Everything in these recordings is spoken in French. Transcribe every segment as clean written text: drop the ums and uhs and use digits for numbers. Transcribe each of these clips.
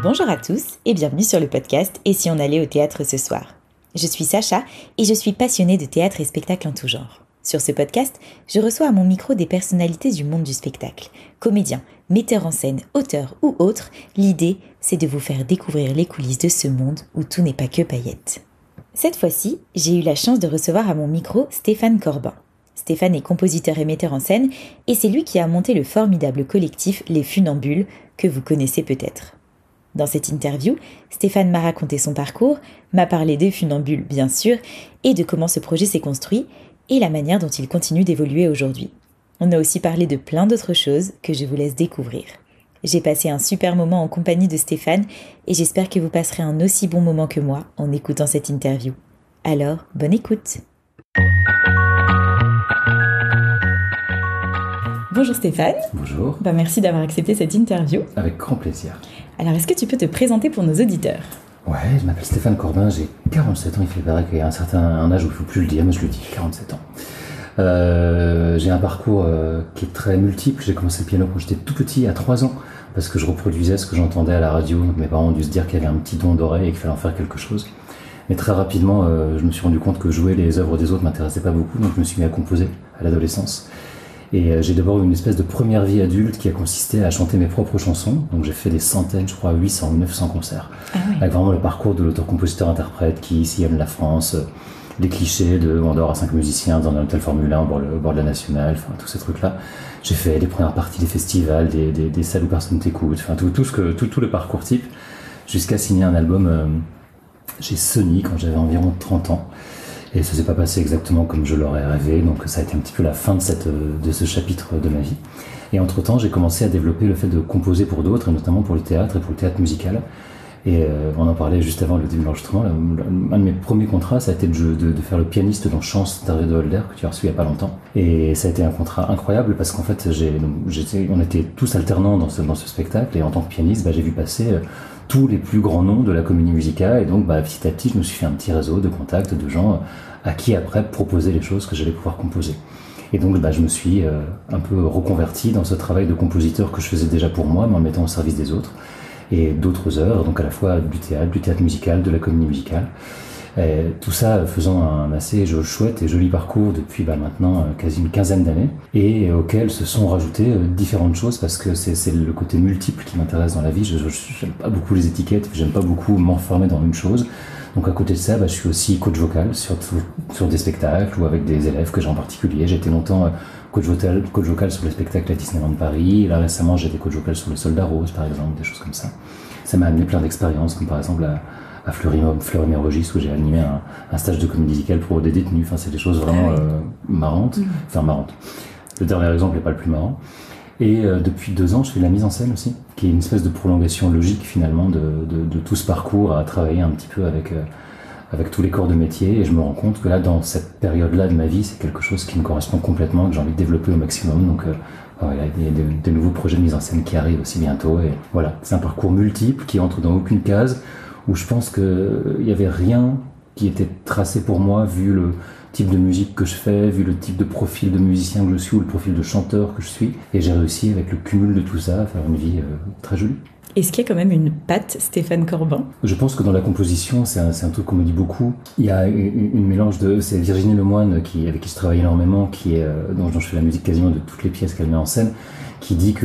Bonjour à tous et bienvenue sur le podcast « Et si on allait au théâtre ce soir ?» Je suis Sacha et je suis passionnée de théâtre et spectacle en tout genre. Sur ce podcast, je reçois à mon micro des personnalités du monde du spectacle. Comédiens, metteurs en scène, auteurs ou autres, l'idée, c'est de vous faire découvrir les coulisses de ce monde où tout n'est pas que paillettes. Cette fois-ci, j'ai eu la chance de recevoir à mon micro Stéphane Corbin. Stéphane est compositeur et metteur en scène et c'est lui qui a monté le formidable collectif Les Funambules, que vous connaissez peut-être. Dans cette interview, Stéphane m'a raconté son parcours, m'a parlé des Funambules bien sûr, et de comment ce projet s'est construit, et la manière dont il continue d'évoluer aujourd'hui. On a aussi parlé de plein d'autres choses que je vous laisse découvrir. J'ai passé un super moment en compagnie de Stéphane, et j'espère que vous passerez un aussi bon moment que moi en écoutant cette interview. Alors, bonne écoute! Bonjour Stéphane. Bonjour. Merci d'avoir accepté cette interview. Avec grand plaisir. Alors, est-ce que tu peux te présenter pour nos auditeurs ? Ouais, je m'appelle Stéphane Corbin, j'ai 47 ans, il fait paraître qu'il y a un âge où il ne faut plus le dire, mais je le dis, 47 ans. J'ai un parcours qui est très multiple, j'ai commencé le piano quand j'étais tout petit, à 3 ans, parce que je reproduisais ce que j'entendais à la radio, donc mes parents ont dû se dire qu'il y avait un petit don d'oreille et qu'il fallait en faire quelque chose. Mais très rapidement, je me suis rendu compte que jouer les œuvres des autres ne m'intéressait pas beaucoup, donc je me suis mis à composer à l'adolescence. Et j'ai d'abord eu une espèce de première vie adulte qui a consisté à chanter mes propres chansons. Donc j'ai fait des centaines, je crois 800 ou 900 concerts. Ah oui. Avec vraiment le parcours de l'auteur-compositeur-interprète qui sillonne la France, les clichés de on dort à 5 musiciens dans un hôtel Formule 1 au bord de la Nationale, enfin tous ces trucs-là. J'ai fait les premières parties des festivals, des salles où personne t'écoute, enfin tout le parcours type, jusqu'à signer un album chez Sony quand j'avais environ 30 ans. Et ça s'est pas passé exactement comme je l'aurais rêvé, donc ça a été un petit peu la fin de ce chapitre de ma vie. Et entre-temps, j'ai commencé à développer le fait de composer pour d'autres, et notamment pour le théâtre et pour le théâtre musical. Et on en parlait juste avant le début de l'enregistrement. Un de mes premiers contrats, ça a été de faire le pianiste dans Chance d'Hervé de Holder, que tu as reçu il y a pas longtemps. Et ça a été un contrat incroyable parce qu'en fait, on était tous alternants dans ce spectacle, et en tant que pianiste, j'ai vu passer tous les plus grands noms de la comédie musicale, et donc petit à petit je me suis fait un petit réseau de contacts de gens à qui après proposer les choses que j'allais pouvoir composer. Et donc je me suis un peu reconverti dans ce travail de compositeur que je faisais déjà pour moi, mais en mettant au service des autres, et d'autres œuvres, donc à la fois du théâtre musical, de la comédie musicale. Et tout ça faisant un assez chouette et joli parcours depuis maintenant quasi une quinzaine d'années, et auquel se sont rajoutées différentes choses parce que c'est le côté multiple qui m'intéresse dans la vie. J'aime pas beaucoup les étiquettes, j'aime pas beaucoup m'enfermer dans une chose. Donc à côté de ça, je suis aussi coach vocal sur des spectacles ou avec des élèves que j'ai en particulier. J'ai été longtemps coach vocal sur les spectacles à Disneyland Paris. Là récemment, j'ai été coach vocal sur le Soldat Rose par exemple, des choses comme ça. Ça m'a amené plein d'expériences, comme par exemple à Fleury-Mérogis où j'ai animé un stage de comédie musicale pour des détenus. Enfin, c'est des choses vraiment marrantes. Enfin, marrantes. Le dernier exemple n'est pas le plus marrant. Et depuis 2 ans, je fais de la mise en scène aussi, qui est une espèce de prolongation logique finalement de tout ce parcours, à travailler un petit peu avec tous les corps de métier. Et je me rends compte que là, dans cette période-là de ma vie, c'est quelque chose qui me correspond complètement, que j'ai envie de développer au maximum. Donc il y a des nouveaux projets de mise en scène qui arrivent aussi bientôt. Et voilà, c'est un parcours multiple qui entre dans aucune case, où je pense qu'il n'y avait rien qui était tracé pour moi, vu le type de musique que je fais, vu le type de profil de musicien que je suis, ou le profil de chanteur que je suis. Et j'ai réussi, avec le cumul de tout ça, à faire une vie très jolie. Est-ce qu'il y a quand même une patte Stéphane Corbin ? Je pense que dans la composition, c'est un truc qu'on me dit beaucoup. Il y a une mélange de... C'est Virginie Lemoine, avec qui je travaille énormément, dont je fais la musique quasiment de toutes les pièces qu'elle met en scène, qui dit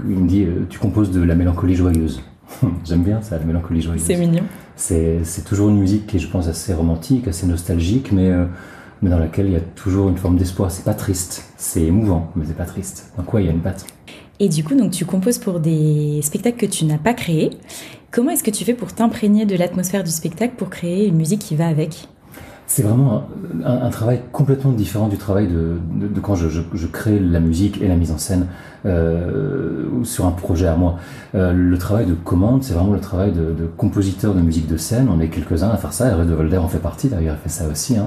il me dit, tu composes de la mélancolie joyeuse. J'aime bien ça, la mélancolie joyeuse. C'est mignon. C'est toujours une musique qui est, je pense, assez romantique, assez nostalgique, mais dans laquelle il y a toujours une forme d'espoir. C'est pas triste, c'est émouvant, mais c'est pas triste. Donc il y a une patte. Et du coup, donc, tu composes pour des spectacles que tu n'as pas créés. Comment est-ce que tu fais pour t'imprégner de l'atmosphère du spectacle pour créer une musique qui va avec ? C'est vraiment un travail complètement différent du travail de quand je crée la musique et la mise en scène sur un projet à moi. Le travail de commande, c'est vraiment le travail de compositeur de musique de scène. On est quelques-uns à faire ça, Hervé de Holder en fait partie, d'ailleurs il fait ça aussi.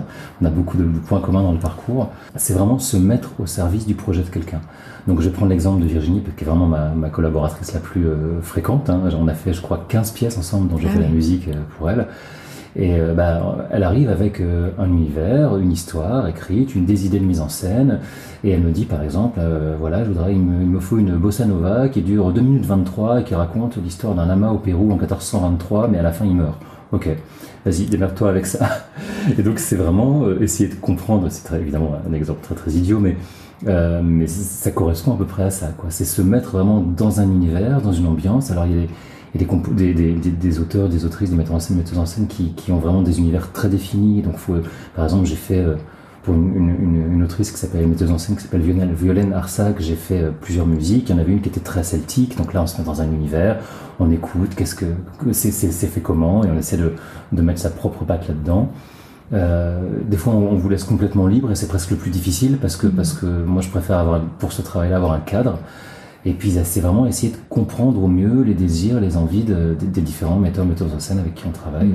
On a beaucoup de points communs dans le parcours. C'est vraiment se mettre au service du projet de quelqu'un. Donc je vais prendre l'exemple de Virginie, qui est vraiment ma collaboratrice la plus fréquente. On a fait, je crois, 15 pièces ensemble dont j'ai fait la musique pour elle. Et elle arrive avec un univers, une histoire écrite, des idées de mise en scène, et elle me dit par exemple, voilà, il me faut une bossa nova qui dure 2 minutes 23 et qui raconte l'histoire d'un lama au Pérou en 1423, mais à la fin il meurt. Ok, vas-y, démerde-toi avec ça. Et donc c'est vraiment essayer de comprendre, c'est évidemment un exemple très très idiot, mais ça correspond à peu près à ça, quoi. C'est se mettre vraiment dans un univers, dans une ambiance. Alors il y a des auteurs, des autrices, des metteurs en scène, metteuses en scène qui ont vraiment des univers très définis. Donc par exemple, j'ai fait pour une autrice qui s'appelle, une metteuse en scène qui s'appelle Violaine Arsac, j'ai fait plusieurs musiques. Il y en avait une qui était très celtique, donc là on se met dans un univers, on écoute, c'est fait comment, et on essaie de mettre sa propre patte là-dedans. Des fois on vous laisse complètement libre et c'est presque le plus difficile parce que moi je préfère pour ce travail-là avoir un cadre, et puis c'est vraiment essayer de comprendre au mieux les désirs, les envies des différents metteuses en scène avec qui on travaille,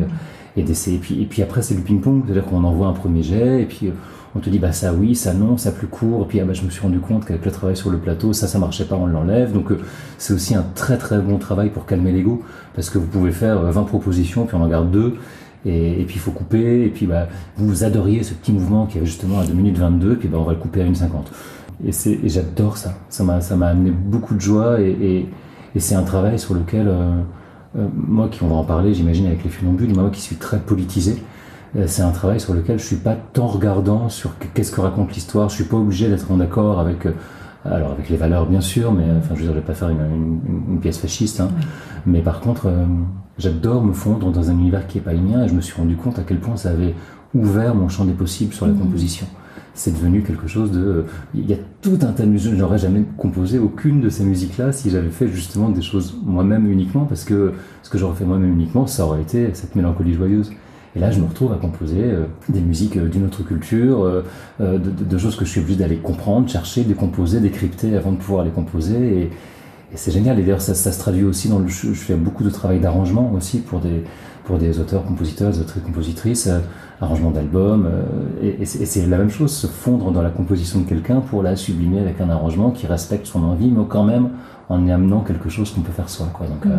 et d'essayer, et puis après c'est du ping-pong, c'est-à-dire qu'on envoie un premier jet et puis on te dit ça oui, ça non, ça plus court, et puis je me suis rendu compte qu'avec le travail sur le plateau ça marchait pas, on l'enlève. Donc c'est aussi un très très bon travail pour calmer l'ego, parce que vous pouvez faire 20 propositions puis on en garde 2. Et puis il faut couper, et puis vous adoriez ce petit mouvement qui avait justement à 2 minutes 22, et puis on va le couper à 1,50. Et j'adore ça. Ça m'a amené beaucoup de joie, et c'est un travail sur lequel, moi on va en parler j'imagine avec les funambules, moi qui suis très politisé, c'est un travail sur lequel je suis pas tant regardant sur qu'est-ce que raconte l'histoire, je suis pas obligé d'être en accord avec les valeurs bien sûr, mais je vais pas faire une pièce fasciste, hein. Mais par contre j'adore me fondre dans un univers qui est pas le mien, et je me suis rendu compte à quel point ça avait ouvert mon champ des possibles sur la composition. C'est devenu quelque chose il y a tout un tas de musiques, je n'aurais jamais composé aucune de ces musiques-là si j'avais fait justement des choses moi-même uniquement, parce que ce que j'aurais fait moi-même uniquement, ça aurait été cette mélancolie joyeuse. Et là, je me retrouve à composer des musiques d'une autre culture, de choses que je suis obligé d'aller comprendre, chercher, décomposer, décrypter avant de pouvoir les composer. Et c'est génial. Et d'ailleurs, ça se traduit aussi je fais beaucoup de travail d'arrangement aussi pour des auteurs, compositeurs, des autrices, compositrices, arrangement d'albums. Et c'est la même chose, se fondre dans la composition de quelqu'un pour la sublimer avec un arrangement qui respecte son envie, mais quand même en y amenant quelque chose qu'on peut faire soi, quoi. Donc,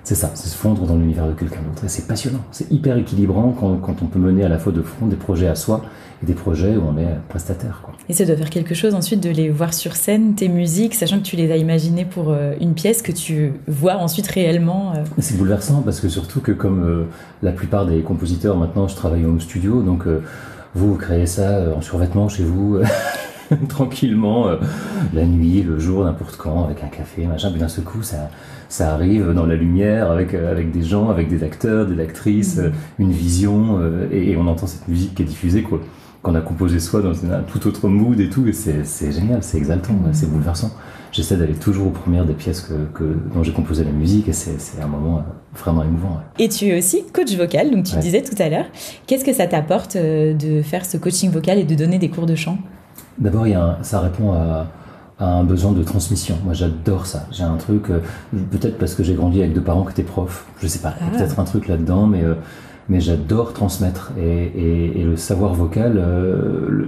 c'est ça, c'est se fondre dans l'univers de quelqu'un d'autre. Et c'est passionnant, c'est hyper équilibrant quand on peut mener à la fois de front des projets à soi et des projets où on est prestataire, quoi. Et ça doit faire quelque chose ensuite de les voir sur scène, tes musiques, sachant que tu les as imaginées pour une pièce que tu vois ensuite réellement. C'est bouleversant, parce que surtout que comme la plupart des compositeurs maintenant, je travaille au home studio, donc vous créez ça en survêtement chez vous. Tranquillement, la nuit, le jour, n'importe quand, avec un café, machin, puis d'un seul coup ça arrive dans la lumière avec des gens, avec des acteurs, des actrices, une vision, et on entend cette musique qui est diffusée, quoi, qu'on a composée soi dans un tout autre mood et tout, et c'est génial, c'est exaltant, c'est bouleversant. J'essaie d'aller toujours aux premières des pièces dont j'ai composé la musique, et c'est un moment vraiment émouvant. Ouais. Et tu es aussi coach vocal, donc tu disais tout à l'heure. Qu'est-ce que ça t'apporte de faire ce coaching vocal et de donner des cours de chant ? D'abord, ça répond à un besoin de transmission. Moi, j'adore ça. J'ai un truc, peut-être parce que j'ai grandi avec 2 parents qui étaient profs, je sais pas, il y a peut-être un truc là-dedans, mais j'adore transmettre. Et le savoir vocal,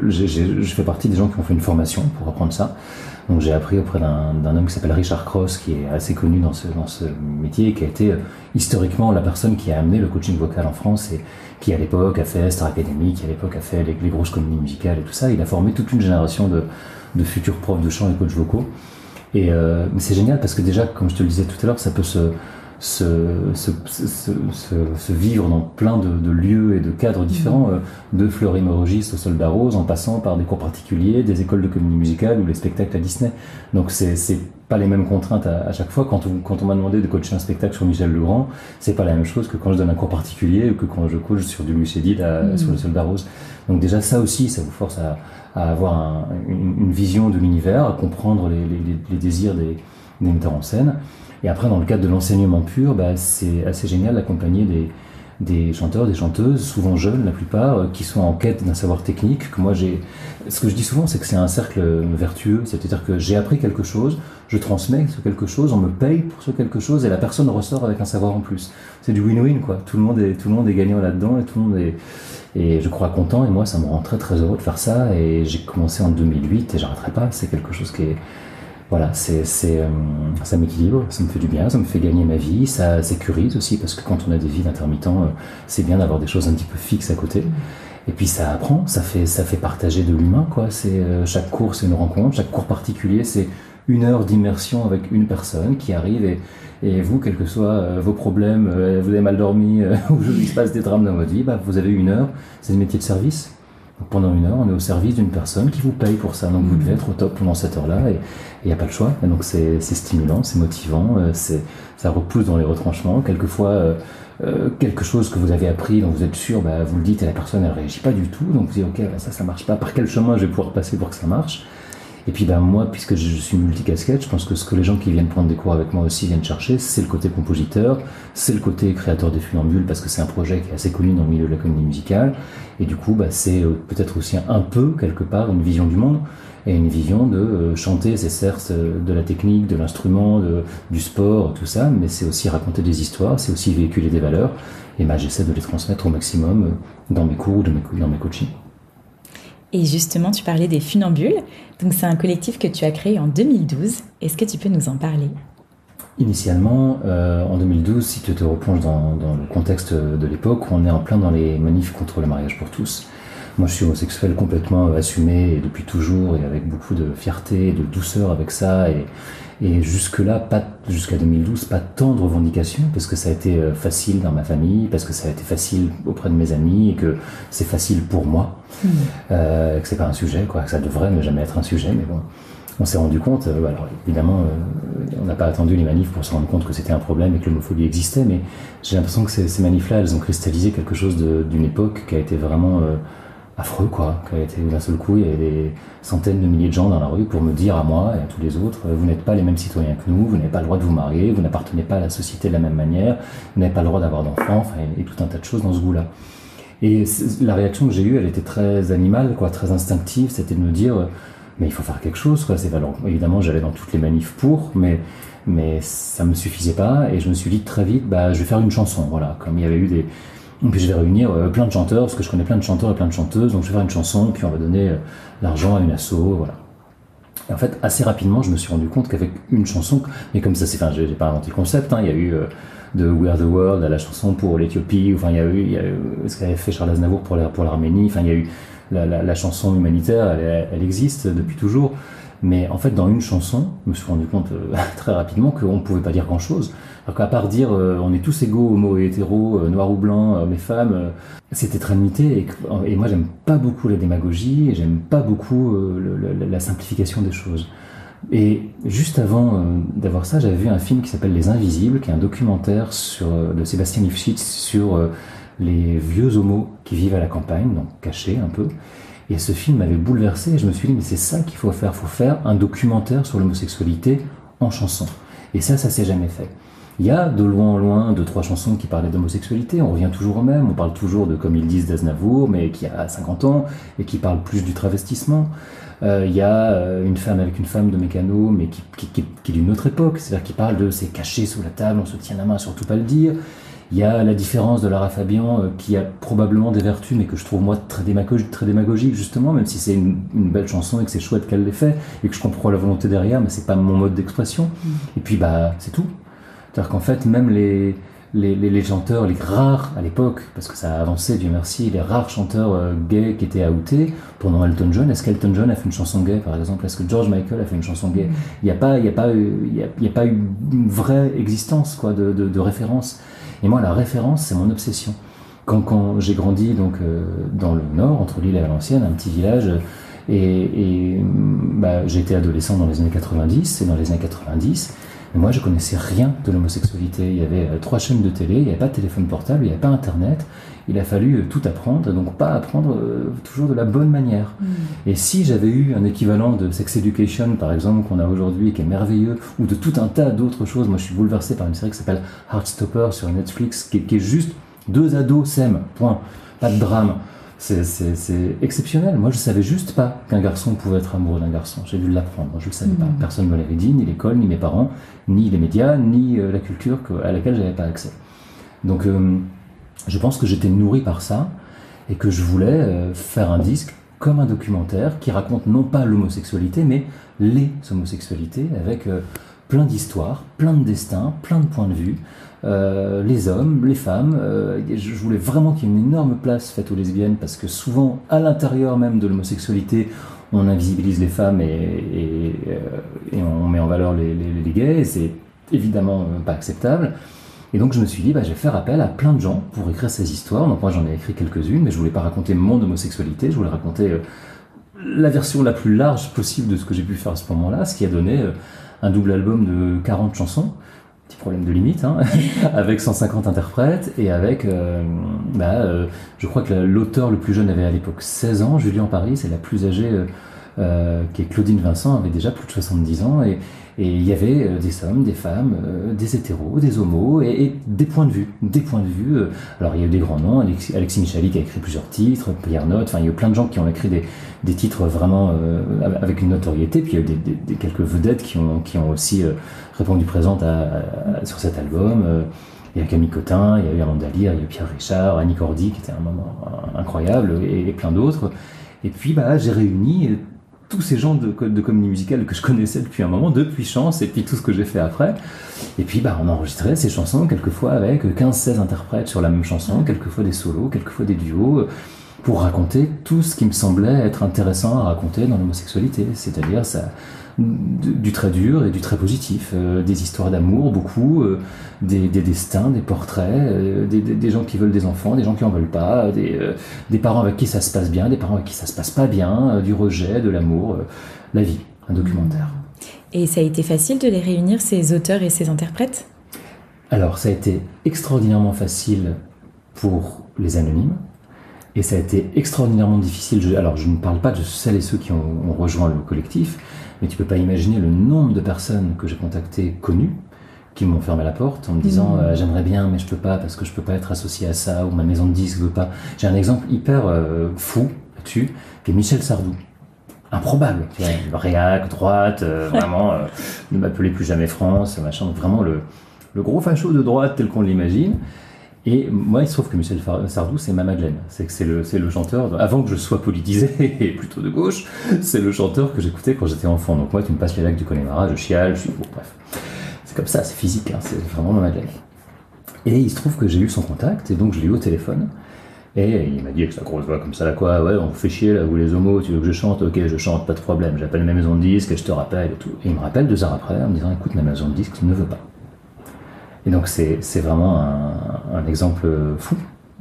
je fais partie des gens qui ont fait une formation pour apprendre ça. Donc j'ai appris auprès d'un homme qui s'appelle Richard Cross, qui est assez connu dans ce métier, qui a été historiquement la personne qui a amené le coaching vocal en France, et qui à l'époque a fait Star Academy, qui à l'époque a fait les grosses comédies musicales et tout ça. Il a formé toute une génération de futurs profs de chant et coachs vocaux. Mais c'est génial parce que déjà, comme je te le disais tout à l'heure, ça peut se vivre dans plein de lieux et de cadres différents, de Fleury-Mérogis au Soldat Rose, en passant par des cours particuliers, des écoles de comédie musicale ou les spectacles à Disney. Donc c'est pas les mêmes contraintes à chaque fois. Quand on m'a demandé de coacher un spectacle sur Michel Legrand, c'est pas la même chose que quand je donne un cours particulier ou que quand je coach sur du Louis Chédid sur le Soldat Rose. Donc déjà ça aussi, ça vous force à avoir une vision de l'univers, à comprendre les désirs des metteurs en scène. Et après, dans le cadre de l'enseignement pur, c'est assez génial d'accompagner des chanteurs, des chanteuses, souvent jeunes la plupart, qui sont en quête d'un savoir technique. Que moi, ce que je dis souvent, c'est que c'est un cercle vertueux, c'est-à-dire que j'ai appris quelque chose, je transmets ce quelque chose, on me paye pour ce quelque chose, et la personne ressort avec un savoir en plus. C'est du win-win, quoi. Tout le monde est gagnant là-dedans, et tout le monde et je crois content, et moi, ça me rend très très heureux de faire ça. Et j'ai commencé en 2008, et j'arrêterai pas. C'est quelque chose qui Voilà, ça m'équilibre, ça me fait du bien, ça me fait gagner ma vie, ça sécurise aussi, parce que quand on a des vies d'intermittents, c'est bien d'avoir des choses un petit peu fixes à côté. Et puis ça apprend, ça fait partager de l'humain, quoi. Chaque cours, c'est une rencontre, chaque cours particulier, c'est 1 heure d'immersion avec une personne qui arrive et vous, quels que soient vos problèmes, vous avez mal dormi, ou il se passe des drames dans votre vie, vous avez 1 heure, c'est le métier de service. Donc pendant 1 heure, on est au service d'une personne qui vous paye pour ça. Donc vous devez être au top pendant cette heure-là et il n'y a pas le choix. Et donc c'est stimulant, c'est motivant, ça repousse dans les retranchements. Quelquefois, quelque chose que vous avez appris, dont vous êtes sûr, vous le dites et la personne elle réagit pas du tout. Donc vous dites ok, ça marche pas. Par quel chemin je vais pouvoir passer pour que ça marche? Et puis moi, puisque je suis multicasquette, je pense que ce que les gens qui viennent prendre des cours avec moi aussi viennent chercher, c'est le côté compositeur, c'est le côté créateur des funambules, parce que c'est un projet qui est assez connu dans le milieu de la comédie musicale. Et du coup, c'est peut-être aussi un peu, quelque part, une vision du monde. Et une vision de chanter, c'est certes de la technique, de l'instrument, du sport, tout ça, mais c'est aussi raconter des histoires, c'est aussi véhiculer des valeurs. Et j'essaie de les transmettre au maximum dans mes cours ou dans mes coachings. Et justement, tu parlais des funambules. Donc, c'est un collectif que tu as créé en 2012. Est-ce que tu peux nous en parler ? Initialement, en 2012, si tu te replonges dans le contexte de l'époque, on est en plein dans les manifs contre le mariage pour tous. Moi, je suis homosexuel complètement assumé et depuis toujours et avec beaucoup de fierté et de douceur avec ça. Et jusque-là, jusqu'à 2012, pas tant de revendications, parce que ça a été facile dans ma famille, parce que ça a été facile auprès de mes amis, et que c'est facile pour moi, que c'est pas un sujet, quoi, que ça devrait ne jamais être un sujet, mais bon, on s'est rendu compte, alors évidemment, on n'a pas attendu les manifs pour se rendre compte que c'était un problème et que l'homophobie existait, mais j'ai l'impression que ces manifs-là, elles ont cristallisé quelque chose d'une époque qui a été vraiment affreux, quoi, qui a été d'un seul coup, il y avait des centaines de milliers de gens dans la rue pour me dire à moi et à tous les autres, vous n'êtes pas les mêmes citoyens que nous, vous n'avez pas le droit de vous marier, vous n'appartenez pas à la société de la même manière, vous n'avez pas le droit d'avoir d'enfants, et tout un tas de choses dans ce goût-là. Et la réaction que j'ai eue, elle était très animale, quoi, très instinctive, c'était de me dire, mais il faut faire quelque chose, quoi. Alors, évidemment, j'allais dans toutes les manifs mais ça me suffisait pas, et je me suis dit très vite, je vais faire une chanson, voilà, comme il y avait eu puis je vais réunir plein de chanteurs, parce que je connais plein de chanteurs et plein de chanteuses, donc je vais faire une chanson, puis on va donner l'argent à une asso, voilà. Et en fait, assez rapidement, je me suis rendu compte qu'avec une chanson, mais comme ça, j'ai pas inventé le concept, il y a eu de We Are the World à la chanson pour l'Éthiopie, il y a eu ce qu'avait fait Charles Aznavour pour l'Arménie, il y a eu la chanson humanitaire, elle existe depuis toujours. Mais en fait, dans une chanson, je me suis rendu compte très rapidement qu'on ne pouvait pas dire grand-chose. Alors qu'à part dire on est tous égaux, homo et hétéros, noirs ou blancs, hommes et femmes, c'était très limité. Et moi, j'aime pas beaucoup la démagogie et j'aime pas beaucoup la simplification des choses. Et juste avant d'avoir ça, j'avais vu un film qui s'appelle Les Invisibles, qui est un documentaire de Sébastien Lifshitz sur les vieux homos qui vivent à la campagne, donc cachés un peu. Et ce film m'avait bouleversé et je me suis dit, mais c'est ça qu'il faut faire un documentaire sur l'homosexualité en chanson. Et ça s'est jamais fait. Il y a de loin en loin 2-3 chansons qui parlaient d'homosexualité, on revient toujours au même, on parle toujours de Comme ils disent d'Aznavour, mais qui a 50 ans et qui parle plus du travestissement. Il y a Une femme avec une femme de Mécano, mais qui est d'une autre époque, c'est-à-dire qui parle de c'est caché sous la table, on se tient la main, surtout pas le dire. Il y a La différence de Lara Fabian qui a probablement des vertus, mais que je trouve moi très démagogique justement, même si c'est une belle chanson et que c'est chouette qu'elle l'ait fait et que je comprends la volonté derrière, mais c'est pas mon mode d'expression. Et puis c'est tout. C'est-à-dire qu'en fait même les chanteurs, les rares à l'époque, parce que ça a avancé, Dieu merci, les rares chanteurs gays qui étaient outés pendant Elton John. Est-ce qu'Elton John a fait une chanson gay par exemple? Est-ce que George Michael a fait une chanson gay? Il n'y a pas eu une vraie existence, quoi, de référence. Et moi, la référence, c'est mon obsession. Quand j'ai grandi donc dans le Nord, entre Lille et Valenciennes, un petit village, et j'étais adolescent dans les années 90, et dans les années 90, mais moi, je connaissais rien de l'homosexualité. Il y avait 3 chaînes de télé, il n'y avait pas de téléphone portable, il n'y avait pas Internet. Il a fallu tout apprendre, donc pas apprendre toujours de la bonne manière. Et si j'avais eu un équivalent de Sex Education, par exemple, qu'on a aujourd'hui, qui est merveilleux, ou de tout un tas d'autres choses, moi je suis bouleversé par une série qui s'appelle Heartstopper sur Netflix, qui est juste 2 ados s'aiment, point, pas de drame. C'est exceptionnel. Moi je savais juste pas qu'un garçon pouvait être amoureux d'un garçon. J'ai dû l'apprendre, je le savais pas. Personne ne me l'avait dit, ni l'école, ni mes parents, ni les médias, ni la culture à laquelle j'avais pas accès. Donc je pense que j'étais nourri par ça et que je voulais faire un disque comme un documentaire qui raconte non pas l'homosexualité, mais les homosexualités, avec plein d'histoires, plein de destins, plein de points de vue, les hommes, les femmes. Je voulais vraiment qu'il y ait une énorme place faite aux lesbiennes, parce que souvent, à l'intérieur même de l'homosexualité, on invisibilise les femmes et on met en valeur les gays, et c'est évidemment pas acceptable. Et donc je me suis dit, je vais faire appel à plein de gens pour écrire ces histoires. Donc moi j'en ai écrit quelques-unes, mais je voulais pas raconter mon homosexualité, je voulais raconter la version la plus large possible de ce que j'ai pu faire à ce moment-là, ce qui a donné un double album de 40 chansons, petit problème de limite, hein, avec 150 interprètes, et avec, je crois que l'auteur le plus jeune avait à l'époque 16 ans, Julien Paris, c'est la plus âgée, qui est Claudine Vincent, avait déjà plus de 70 ans, et il y avait des hommes, des femmes, des hétéros, des homos, et des points de vue. Alors il y a eu des grands noms, Alexis Michali qui a écrit plusieurs titres, Pierre Note, enfin il y a eu plein de gens qui ont écrit des titres vraiment avec une notoriété, puis il y a eu des quelques vedettes qui ont aussi répondu présentes sur cet album. Il y a Camille Cotin, il y a eu Amanda Lear, il y a eu Pierre Richard, Annie Cordy qui était un moment incroyable, et plein d'autres. Et puis j'ai réuni tous ces gens de comédie musicale que je connaissais depuis un moment, depuis Chance, et puis tout ce que j'ai fait après. Et puis on enregistrait ces chansons, quelquefois avec 15-16 interprètes sur la même chanson, quelquefois des solos, quelquefois des duos, pour raconter tout ce qui me semblait être intéressant à raconter dans l'homosexualité, c'est-à-dire du très dur et du très positif, des histoires d'amour, beaucoup, des destins, des portraits, des gens qui veulent des enfants, des gens qui en veulent pas, des parents avec qui ça se passe bien, des parents avec qui ça se passe pas bien, du rejet, de l'amour, la vie, un documentaire. Et ça a été facile de les réunir, ces auteurs et ces interprètes ? Alors ça a été extraordinairement facile pour les anonymes, et ça a été extraordinairement difficile. Alors je ne parle pas de celles et ceux qui ont rejoint le collectif, mais tu peux pas imaginer le nombre de personnes que j'ai contactées, connues, qui m'ont fermé la porte en me disant j'aimerais bien mais je peux pas parce que je peux pas être associé à ça, ou ma maison de disques veut pas. J'ai un exemple hyper fou là-dessus, qui est Michel Sardou. Improbable, tu vois, réac, droite, vraiment, ne m'appelez plus jamais France, machin, donc vraiment le gros facho de droite tel qu'on l'imagine. Et moi, il se trouve que Michel Sardou, c'est ma Madeleine. C'est le chanteur, avant que je sois politisé et plutôt de gauche, c'est le chanteur que j'écoutais quand j'étais enfant. Donc moi, tu me passes les lacs du Connemara, je chiale, bref. C'est comme ça, c'est physique, hein, c'est vraiment ma Madeleine. Et il se trouve que j'ai eu son contact, et donc je l'ai eu au téléphone. Et il m'a dit avec sa grosse voix comme ça, là quoi, ouais, on vous fait chier là, vous les homos, tu veux que je chante? Ok, je chante, pas de problème, j'appelle ma maison de disques et je te rappelle et tout. Et il me rappelle 2 heures après en me disant, écoute, ma maison de disques ne veut pas. Et donc c'est vraiment un exemple fou,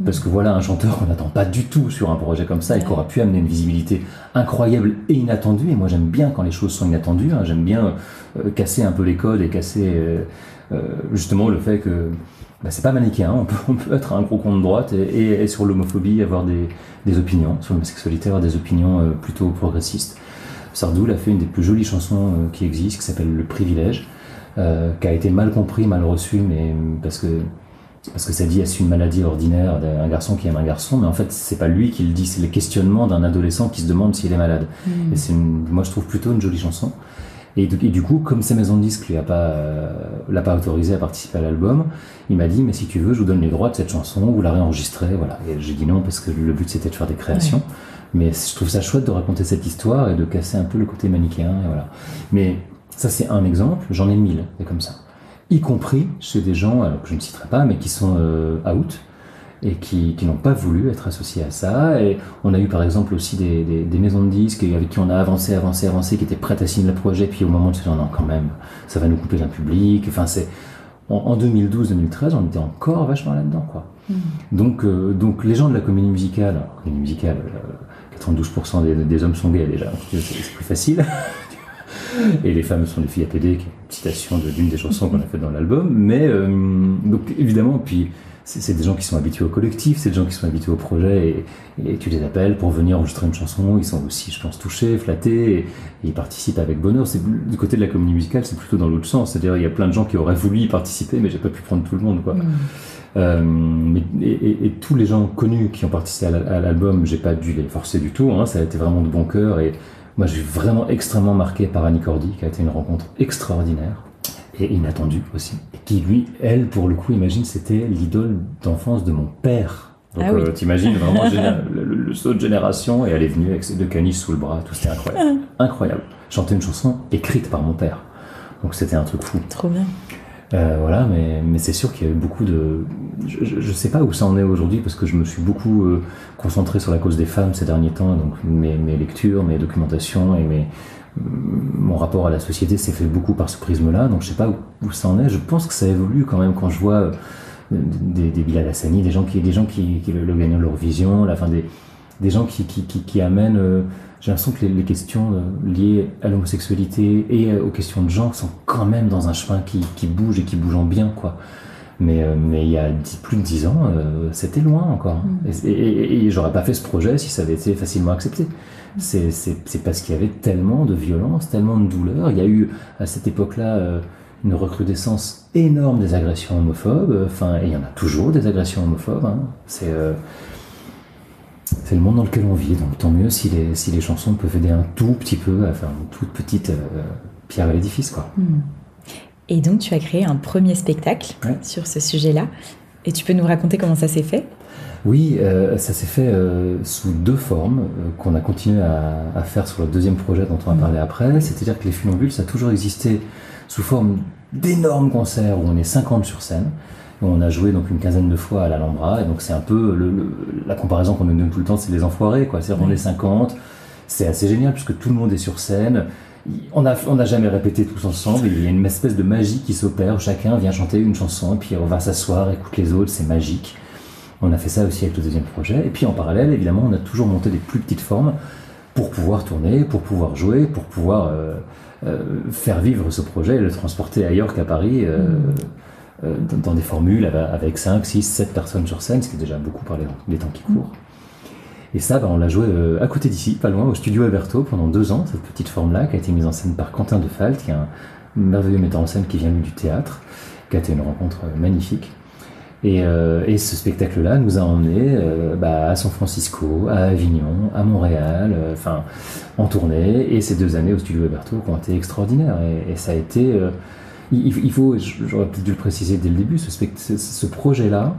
parce que voilà un chanteur qu'on n'attend pas du tout sur un projet comme ça, et qui aura pu amener une visibilité incroyable et inattendue. Et moi j'aime bien quand les choses sont inattendues, hein, j'aime bien casser un peu les codes et casser justement le fait que c'est pas manichéen, on peut être un gros con de droite et sur l'homophobie avoir des opinions, sur l'homosexualité avoir des opinions plutôt progressistes. Sardou a fait une des plus jolies chansons qui existent, qui s'appelle Le Privilège, qui a été mal compris, mal reçu, mais parce que ça dit est-ce une maladie ordinaire d'un garçon qui aime un garçon, mais en fait c'est pas lui qui le dit, c'est le questionnement d'un adolescent qui se demande s'il est malade. Et moi je trouve plutôt une jolie chanson. Et du coup, comme sa maison de disques l'a pas autorisé à participer à l'album, il m'a dit mais si tu veux, je vous donne les droits de cette chanson, vous la réenregistrez, voilà. Et j'ai dit non parce que le but c'était de faire des créations. Ouais. Mais je trouve ça chouette de raconter cette histoire et de casser un peu le côté manichéen, et voilà. Mais ça c'est un exemple, j'en ai 1000 et comme ça. Y compris chez des gens, alors que je ne citerai pas, mais qui sont out et qui n'ont pas voulu être associés à ça. Et on a eu par exemple aussi des maisons de disques avec qui on a avancé, qui étaient prêtes à signer le projet, puis au moment de se dire non quand même, ça va nous couper d'un public. Enfin c'est en 2012-2013, on était encore vachement là-dedans quoi. Donc les gens de la comédie musicale, 92% des hommes sont gays déjà, c'est plus facile. Et les femmes sont des filles APD, qui est une citation d'une des chansons qu'on a fait dans l'album. Mais donc évidemment, puis c'est des gens qui sont habitués au collectif, c'est des gens qui sont habitués au projet, et tu les appelles pour venir enregistrer une chanson. Ils sont aussi, je pense, touchés, flattés, et ils participent avec bonheur. Du côté de la comédie musicale, c'est plutôt dans l'autre sens. C'est-à-dire, il y a plein de gens qui auraient voulu y participer, mais j'ai pas pu prendre tout le monde, quoi. Et tous les gens connus qui ont participé à l'album, j'ai pas dû les forcer du tout, hein, ça a été vraiment de bon cœur. Et moi, je suis vraiment extrêmement marqué par Annie Cordy, qui a été une rencontre extraordinaire et inattendue aussi. Et qui, lui, elle, pour le coup, imagine, c'était l'idole d'enfance de mon père. Donc Ah oui. t'imagines vraiment le saut de génération, et elle est venue avec ses 2 caniches sous le bras, tout, c'était incroyable. Incroyable. Chanter une chanson écrite par mon père. Donc c'était un truc fou. Trop bien. Voilà, mais c'est sûr qu'il y a eu beaucoup de... Je sais pas où ça en est aujourd'hui, parce que je me suis beaucoup concentré sur la cause des femmes ces derniers temps, donc mes lectures, mes documentations et mon rapport à la société s'est fait beaucoup par ce prisme-là, donc je sais pas où ça en est. Je pense que ça évolue quand même quand je vois des Bilal Hassani, des gens qui le gagnant de l'Eurovision, des gens qui amènent... j'ai l'impression que les questions liées à l'homosexualité et aux questions de genre sont quand même dans un chemin qui bouge et qui bouge en bien, quoi. Mais il y a plus de 10 ans, c'était loin encore. Et j'aurais pas fait ce projet si ça avait été facilement accepté. C'est parce qu'il y avait tellement de violence, tellement de douleur. Il y a eu à cette époque-là une recrudescence énorme des agressions homophobes. Et il y en a toujours des agressions homophobes. Hein. C'est le monde dans lequel on vit, donc tant mieux si les chansons peuvent aider un tout petit peu à faire une toute petite pierre à l'édifice, quoi. Et donc tu as créé un premier spectacle sur ce sujet-là, et tu peux nous raconter comment ça s'est fait ? Oui, ça s'est fait sous 2 formes qu'on a continué à faire sur le 2e projet dont on va parler après, c'est-à-dire que les Funambules, ça a toujours existé sous forme d'énormes concerts où on est 50 sur scène. On a joué donc une quinzaine de fois à l'Alhambra, et donc c'est un peu la comparaison qu'on nous donne tout le temps, c'est les enfoirés, quoi. C'est-à-dire qu'on est 50, c'est assez génial puisque tout le monde est sur scène. On n'a jamais répété tous ensemble, il y a une espèce de magie qui s'opère, chacun vient chanter une chanson et puis on va s'asseoir, écoute les autres, c'est magique. On a fait ça aussi avec le 2e projet, et puis en parallèle, évidemment, on a toujours monté des plus petites formes pour pouvoir tourner, pour pouvoir jouer, pour pouvoir faire vivre ce projet et le transporter ailleurs qu'à Paris. Dans des formules avec 5, 6, 7 personnes sur scène, ce qui est déjà beaucoup par les temps qui courent. Et ça, on l'a joué à côté d'ici, pas loin, au studio Alberto, pendant 2 ans, cette petite forme-là, qui a été mise en scène par Quentin Defalt, qui est un merveilleux metteur en scène qui vient lui du théâtre, qui a été une rencontre magnifique. Et ce spectacle-là nous a emmenés à San Francisco, à Avignon, à Montréal, en tournée, et ces 2 années au studio Alberto qui ont été extraordinaires. Et ça a été... Il faut, j'aurais peut-être dû le préciser dès le début, ce projet-là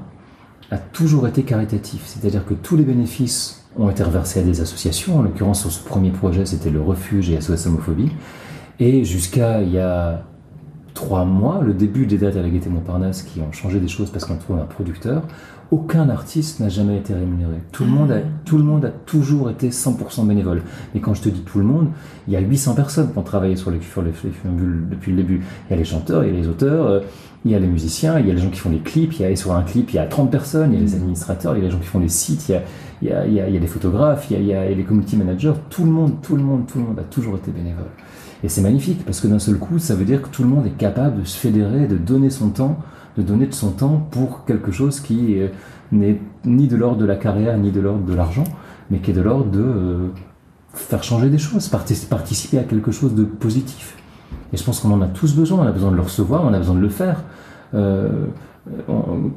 a toujours été caritatif. C'est-à-dire que tous les bénéfices ont été reversés à des associations. En l'occurrence, sur ce premier projet, c'était le Refuge et SOS Homophobie. Et jusqu'à il y a 3 mois, le début des dates à la Gaîté Montparnasse qui ont changé des choses parce qu'on trouve un producteur, aucun artiste n'a jamais été rémunéré. Tout le monde a toujours été 100% bénévole. Et quand je te dis tout le monde, il y a 800 personnes qui ont travaillé sur les Funambules depuis le début. Il y a les chanteurs, il y a les auteurs, il y a les musiciens, il y a les gens qui font les clips, sur un clip il y a 30 personnes, il y a les administrateurs, il y a les gens qui font les sites, il y a les photographes, il y a les community managers, tout le monde a toujours été bénévole. Et c'est magnifique parce que d'un seul coup, ça veut dire que tout le monde est capable de se fédérer, de donner de son temps pour quelque chose qui n'est ni de l'ordre de la carrière, ni de l'ordre de l'argent, mais qui est de l'ordre de faire changer des choses, participer à quelque chose de positif. Et je pense qu'on en a tous besoin, on a besoin de le recevoir, on a besoin de le faire.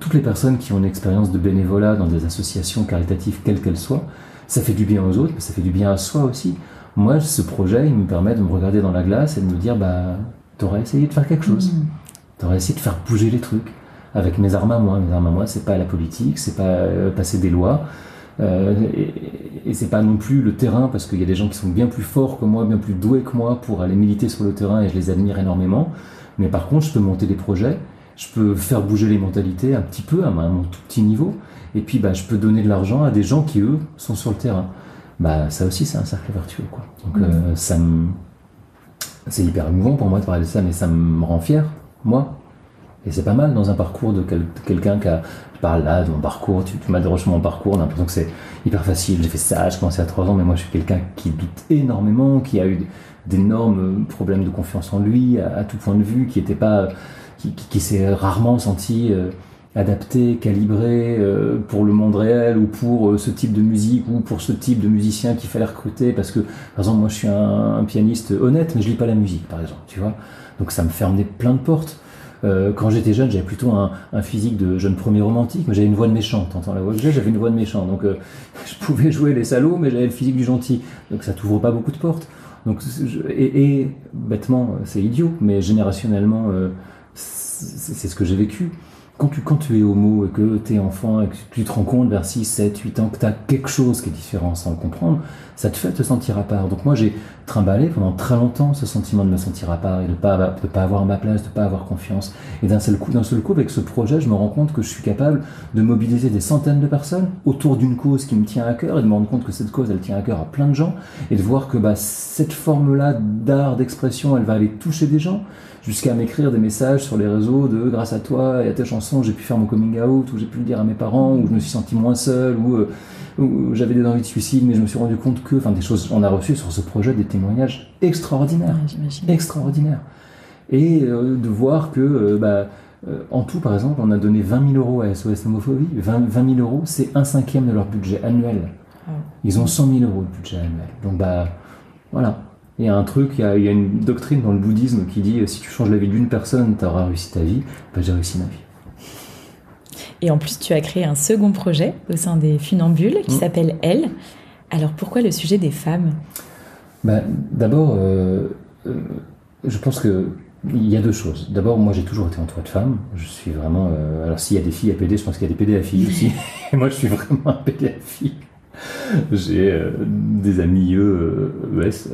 Toutes les personnes qui ont une expérience de bénévolat dans des associations caritatives, quelles qu'elles soient, ça fait du bien aux autres, mais ça fait du bien à soi aussi. Moi, ce projet, il me permet de me regarder dans la glace et de me dire, t'aurais essayé de faire quelque chose. T'aurais essayé de faire bouger les trucs avec mes armes à moi. Mes armes à moi, c'est pas la politique, c'est pas passer des lois, et c'est pas non plus le terrain, parce qu'il y a des gens qui sont bien plus forts que moi, bien plus doués que moi pour aller militer sur le terrain, et je les admire énormément. Mais par contre, je peux monter des projets, je peux faire bouger les mentalités un petit peu à mon tout petit niveau, et puis je peux donner de l'argent à des gens qui, eux, sont sur le terrain. Ça aussi, c'est un cercle vertueux, quoi. Donc c'est hyper émouvant pour moi de parler de ça, mais ça me rend fier, moi. Et c'est pas mal dans un parcours de quelqu'un qui a... Je parle là de mon parcours, tu m'adores sur mon parcours, on a l'impression que c'est hyper facile, j'ai fait ça, j'ai commencé à 3 ans, mais moi je suis quelqu'un qui doute énormément, qui a eu d'énormes problèmes de confiance en lui, à tout point de vue, qui s'est rarement senti... adapté, calibré pour le monde réel, ou pour ce type de musique, ou pour ce type de musicien qu'il fallait recruter, parce que, par exemple, moi je suis un pianiste honnête, mais je lis pas la musique, par exemple, tu vois. Donc ça me fermait plein de portes. Quand j'étais jeune, j'avais plutôt un physique de jeune premier romantique, mais j'avais une voix de méchant. T'entends la voix que j'avais une voix de méchant. Donc je pouvais jouer les salauds, mais j'avais le physique du gentil. Donc ça t'ouvre pas beaucoup de portes. Donc, bêtement, c'est idiot, mais générationnellement, c'est ce que j'ai vécu. quand tu es homo et que tu es enfant et que tu te rends compte vers 6, 7, 8 ans que tu as quelque chose qui est différent sans le comprendre, ça te fait te sentir à part. Donc moi j'ai trimballé pendant très longtemps ce sentiment de me sentir à part et de pas avoir ma place, de pas avoir confiance. Et d'un seul coup, avec ce projet, je me rends compte que je suis capable de mobiliser des centaines de personnes autour d'une cause qui me tient à cœur et de me rendre compte que cette cause, elle tient à cœur à plein de gens et de voir que cette forme-là d'art, d'expression, elle va aller toucher des gens jusqu'à m'écrire des messages sur les réseaux de grâce à toi et à tes chansons, j'ai pu faire mon coming out, ou j'ai pu le dire à mes parents, ou je me suis senti moins seul, ou j'avais des envies de suicide, mais je me suis rendu compte que, des choses, on a reçu sur ce projet des témoignages extraordinaires, extraordinaires. Et de voir que, en tout, par exemple, on a donné 20 000 euros à SOS Homophobie. 20 000 euros, c'est 1/5 de leur budget annuel. Ils ont 100 000 euros de budget annuel. Donc, voilà. Il y a un truc, il y a une doctrine dans le bouddhisme qui dit si tu changes la vie d'une personne, tu auras réussi ta vie. J'ai réussi ma vie. Et en plus, tu as créé un second projet au sein des Funambules qui s'appelle Elle. Alors pourquoi le sujet des femmes ? D'abord, je pense qu'il y a deux choses. D'abord, moi j'ai toujours été entouré de femmes. Je suis vraiment. Alors s'il y a des filles à PD, je pense qu'il y a des PD à filles aussi. Et moi je suis vraiment un PD à filles. J'ai des amis ES